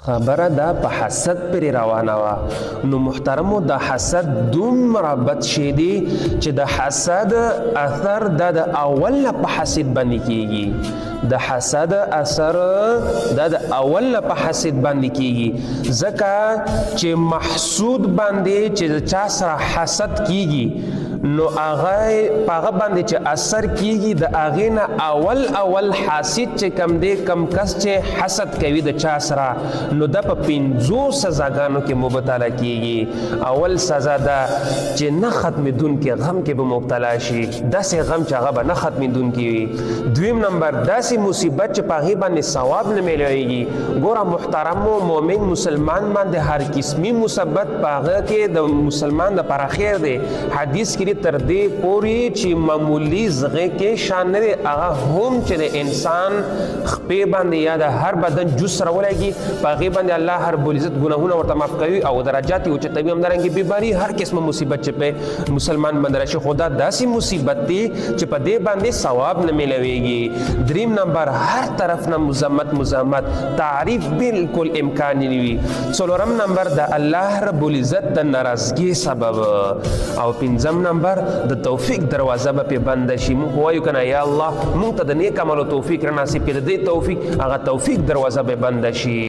خبره دا په حسد پرې روانه وه. نو محترمو د حسد دومره بد شی دی چې د حسد اثر دا د اول نه په حسد باندې کیږي. د حسد اثر دا د اول نه په حسد باندې کیږي، ځکه چې محسود باندې چې چا سره حسد کیږي نو هغه باندې چې اثر کیږي د هغې نه اول حاسد چې کم دی، کم کس چې حسد کوي د چا سره، نو دا په 5 سزاګانو کې مبتلا کیږي. اول سزا دا چې نه ختمېدونکي غم کې به مبتلا شي، داسې غم چې هغه به نه ختمېدونکي وي. دویم نمبر داسې مصیبت چې په هغې باندې ثواب نه میلاویږي. ګوره محترمو، مؤمن مسلمان باندې هر قسمي مصیبت په هغه کې د مسلمان دپاره خیر دی. حدیث کې تر دې پورې چې معمولی زغې کې شان نه دی، هغه هم چې د انسان خپې باندې یا د هر بدن جز سره ولګي، په هغې باندې الله هر العزت ګناهونه ورته معاف کوي او درجات یې اوچتوي. همدارنګې بیماري هر قسمه مصیبت چې په مسلمان باندې راشي، خو دا داسې مصیبت دی چې په دې باندې ثواب نه میلاویږي. دریم نمبر هر طرف نه مزاحمت تعریف بالکل امکان نه وي. څلورم نمبر د الله رب العزت د ناراضګۍ سبب، او پنځم نمبر د توفیق دروازه به پې بنده شي. موږ وایو که نه یا الله موږ ته د نیک عملو توفیق را نصیب کړي، د دې توفیق هغه توفیق دروازه به بنده شي.